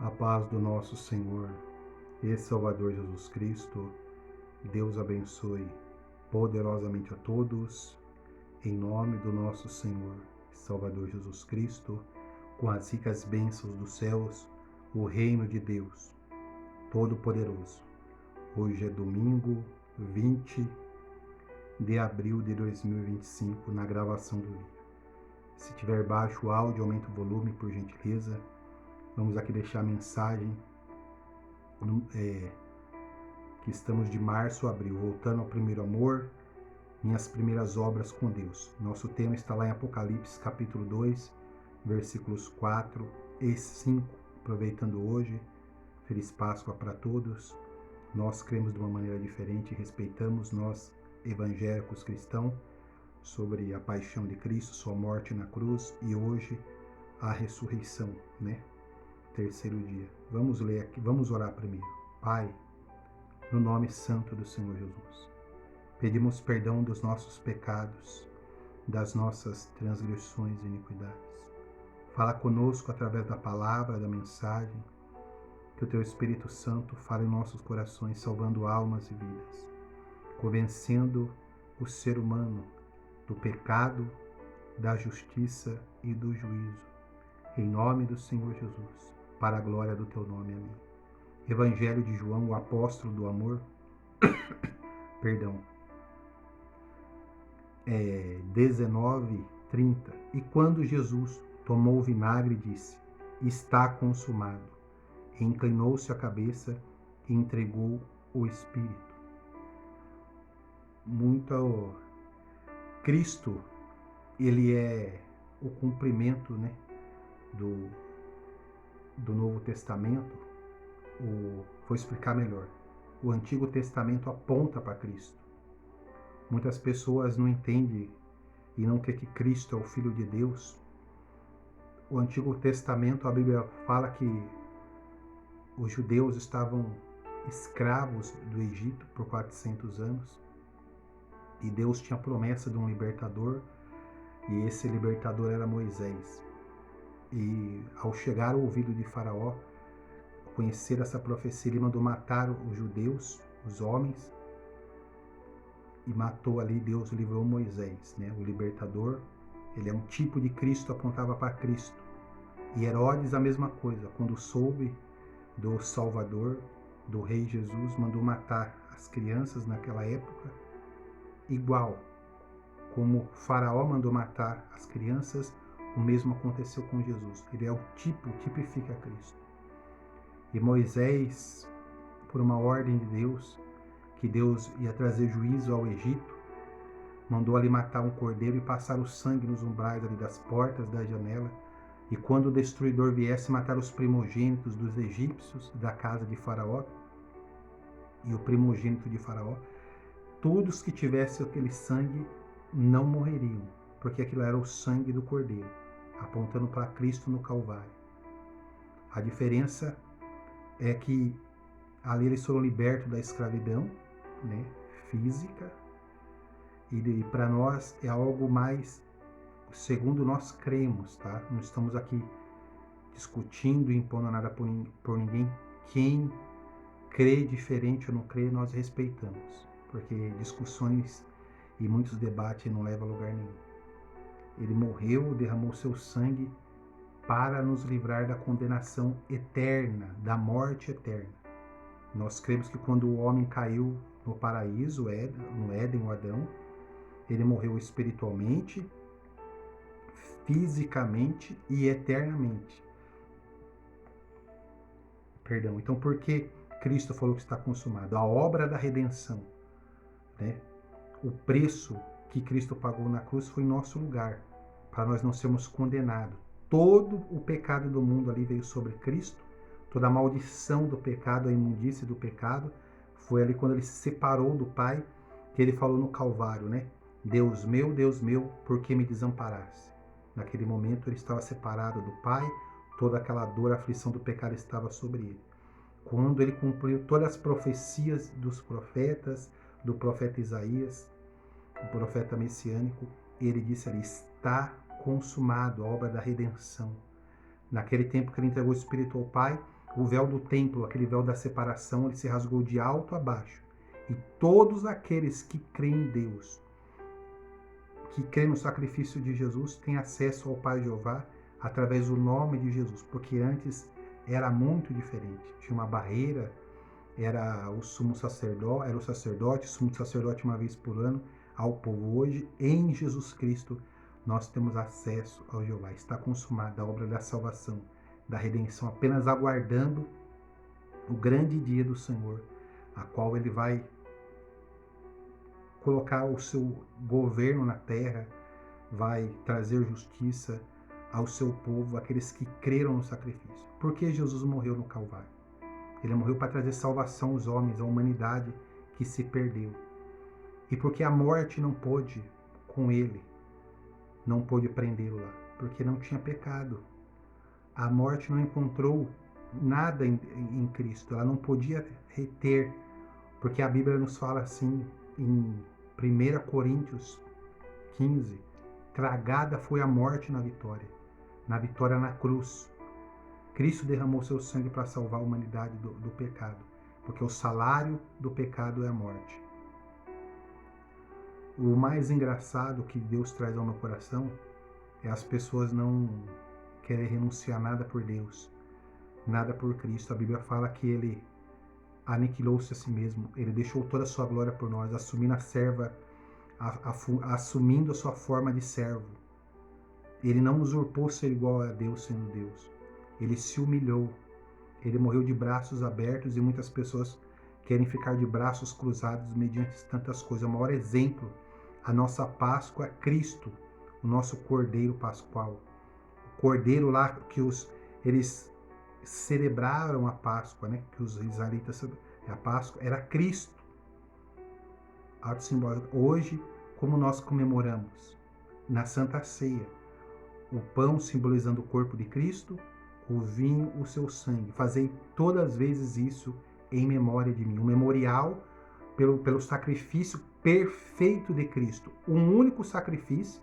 A paz do nosso Senhor e Salvador Jesus Cristo, Deus abençoe poderosamente a todos, em nome do nosso Senhor e Salvador Jesus Cristo, com as ricas bênçãos dos céus, o reino de Deus Todo-Poderoso. Hoje é domingo 20 de abril de 2025, na gravação do vídeo. Se tiver baixo o áudio, aumenta o volume, por gentileza. Vamos aqui deixar a mensagem que estamos de março a abril, voltando ao primeiro amor, minhas primeiras obras com Deus. Nosso tema está lá em Apocalipse, capítulo 2, versículos 4 e 5. Aproveitando hoje, Feliz Páscoa para todos. Nós cremos de uma maneira diferente, respeitamos nós, evangélicos cristãos, sobre a paixão de Cristo, sua morte na cruz e hoje a ressurreição, né? Terceiro dia. Vamos ler aqui, vamos orar primeiro. Pai, no nome santo do Senhor Jesus, pedimos perdão dos nossos pecados, das nossas transgressões e iniquidades. Fala conosco através da palavra, da mensagem, que o Teu Espírito Santo fale em nossos corações, salvando almas e vidas, convencendo o ser humano do pecado, da justiça e do juízo. Em nome do Senhor Jesus, para a glória do Teu nome, amém. Evangelho de João, o apóstolo do amor, 19:30. E quando Jesus tomou o vinagre, disse: está consumado. E inclinou-se a cabeça e entregou o Espírito. Cristo, ele é o cumprimento, né, do Novo Testamento. Vou explicar melhor. O Antigo Testamento aponta para Cristo. Muitas pessoas não entendem e não querem que Cristo é o Filho de Deus. O Antigo Testamento, a Bíblia fala que os judeus estavam escravos do Egito por 400 anos e Deus tinha a promessa de um libertador, e esse libertador era Moisés. E ao chegar ao ouvido de Faraó, conhecer essa profecia, ele mandou matar os judeus, os homens, e matou ali. Deus livrou Moisés, né? O libertador, ele é um tipo de Cristo, apontava para Cristo. E Herodes a mesma coisa, quando soube do Salvador, do Rei Jesus, mandou matar as crianças naquela época, igual como Faraó mandou matar as crianças, o mesmo aconteceu com Jesus. Ele é o tipifica Cristo. E Moisés, por uma ordem de Deus, que Deus ia trazer juízo ao Egito, mandou ali matar um cordeiro e passar o sangue nos umbrais ali das portas da janela. E quando o destruidor viesse matar os primogênitos dos egípcios da casa de Faraó, e o primogênito de Faraó, todos que tivessem aquele sangue não morreriam, porque aquilo era o sangue do cordeiro, apontando para Cristo no Calvário. A diferença é que ali eles foram libertos da escravidão, né, física, e para nós é algo mais segundo nós cremos, tá? Não estamos aqui discutindo e impondo nada por ninguém. Quem crê diferente ou não crê, nós respeitamos, porque discussões e muitos debates não levam a lugar nenhum. Ele morreu, derramou seu sangue para nos livrar da condenação eterna, da morte eterna. Nós cremos que quando o homem caiu no paraíso, no Éden, o Adão, ele morreu espiritualmente, fisicamente e eternamente. Então por que Cristo falou que está consumado? A obra da redenção, né? O preço que Cristo pagou na cruz foi em nosso lugar, para nós não sermos condenados. Todo o pecado do mundo ali veio sobre Cristo, toda a maldição do pecado, a imundície do pecado, foi ali quando ele se separou do Pai, que ele falou no Calvário, né? Deus meu, por que me desamparaste? Naquele momento ele estava separado do Pai, toda aquela dor, a aflição do pecado estava sobre ele. Quando ele cumpriu todas as profecias dos profetas, do profeta Isaías, o profeta messiânico, ele disse ali: está consumado, a obra da redenção. Naquele tempo que ele entregou o Espírito ao Pai, O véu do templo, aquele véu da separação, ele se rasgou de alto a baixo. E todos aqueles que creem em Deus, que creem no sacrifício de Jesus, têm acesso ao Pai Jeová através do nome de Jesus. Porque antes era muito diferente. Tinha uma barreira, era o sacerdote, o sumo sacerdote uma vez por ano ao povo. Hoje, em Jesus Cristo, nós temos acesso ao Jeová. Está consumada a obra da salvação, da redenção, apenas aguardando o grande dia do Senhor, a qual ele vai colocar o seu governo na terra, vai trazer justiça ao seu povo, aqueles que creram no sacrifício. Por que Jesus morreu no Calvário? Ele morreu para trazer salvação aos homens, à humanidade que se perdeu. E porque a morte não pôde com ele, não pôde prendê-lo lá, porque não tinha pecado. A morte não encontrou nada em Cristo, ela não podia reter, porque a Bíblia nos fala assim em 1 Coríntios 15, tragada foi a morte na vitória na cruz. Cristo derramou seu sangue para salvar a humanidade do pecado, porque o salário do pecado é a morte. O mais engraçado que Deus traz ao meu coração é as pessoas não querem renunciar nada por Deus, nada por Cristo. A Bíblia fala que ele aniquilou-se a si mesmo, ele deixou toda a sua glória por nós, assumindo assumindo a sua forma de servo. Ele não usurpou ser igual a Deus sendo Deus. Ele se humilhou, ele morreu de braços abertos e muitas pessoas querem ficar de braços cruzados mediante tantas coisas. O maior exemplo, a nossa Páscoa é Cristo, o nosso Cordeiro Pascual. O Cordeiro lá que eles celebraram a Páscoa, né? Que os israelitas, a Páscoa era Cristo. Ato simbólico. Hoje, como nós comemoramos na Santa Ceia, o pão simbolizando o corpo de Cristo, o vinho, o seu sangue. Fazei todas as vezes isso em memória de mim. Um memorial pelo sacrifício perfeito de Cristo. Um único sacrifício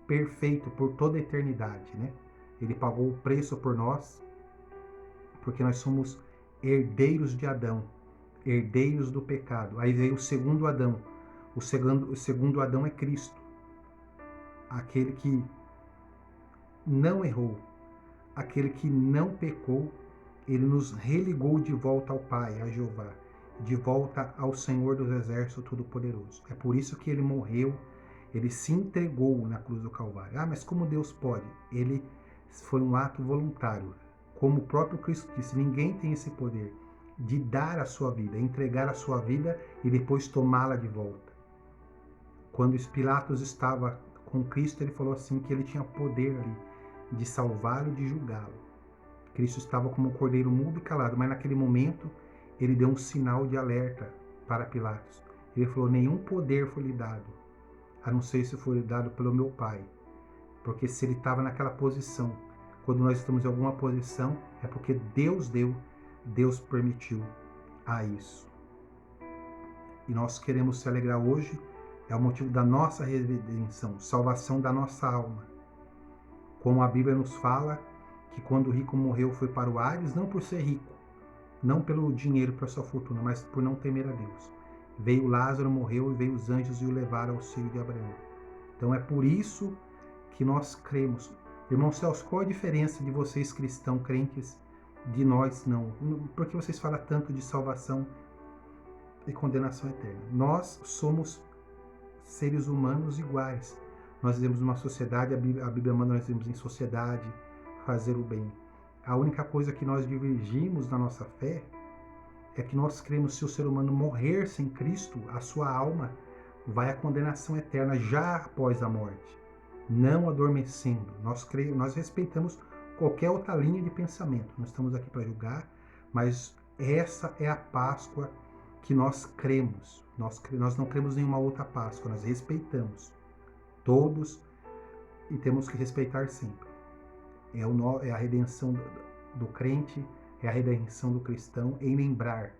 perfeito por toda a eternidade, né? Ele pagou o preço por nós, porque nós somos herdeiros de Adão, herdeiros do pecado. Aí veio o segundo Adão. O segundo Adão é Cristo. Aquele que não errou, aquele que não pecou, ele nos religou de volta ao Pai, a Jeová, de volta ao Senhor dos Exércitos Todo-Poderoso. É por isso que ele morreu, ele se entregou na cruz do Calvário. Ah, mas como Deus pode? Ele foi um ato voluntário. Como o próprio Cristo disse, ninguém tem esse poder de dar a sua vida, entregar a sua vida e depois tomá-la de volta. Quando Pilatos estava com Cristo, ele falou assim que ele tinha poder ali de salvá-lo e de julgá-lo. Cristo estava como um cordeiro mudo e calado, mas naquele momento ele deu um sinal de alerta para Pilatos. Ele falou, nenhum poder foi lhe dado, a não ser se for dado pelo meu Pai. Porque se ele estava naquela posição, quando nós estamos em alguma posição, é porque Deus deu, Deus permitiu a isso. E nós queremos se alegrar hoje, é o motivo da nossa redenção, salvação da nossa alma. Como a Bíblia nos fala, que quando o rico morreu foi para o Hades, não por ser rico, não pelo dinheiro, pela sua fortuna, mas por não temer a Deus. Veio Lázaro, morreu, e veio os anjos e o levaram ao seio de Abraão. Então é por isso que nós cremos. Irmãos Celso, qual a diferença de vocês cristãos crentes de nós não? Por que vocês falam tanto de salvação e condenação eterna? Nós somos seres humanos iguais. Nós vivemos numa sociedade, a Bíblia manda nós vivemos em sociedade, fazer o bem. A única coisa que nós divergimos na nossa fé é que nós cremos que se o ser humano morrer sem Cristo, a sua alma vai à condenação eterna já após a morte, não adormecendo. Nós respeitamos qualquer outra linha de pensamento. Não estamos aqui para julgar, mas essa é a Páscoa que nós cremos. Nós não cremos em nenhuma outra Páscoa, nós respeitamos todos e temos que respeitar sempre. É a redenção do crente, é a redenção do cristão em lembrar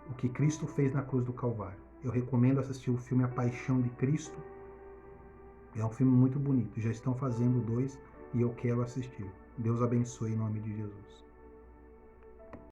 o que Cristo fez na cruz do Calvário. Eu recomendo assistir o filme A Paixão de Cristo. É um filme muito bonito. Já estão fazendo 2 e eu quero assistir. Deus abençoe em nome de Jesus.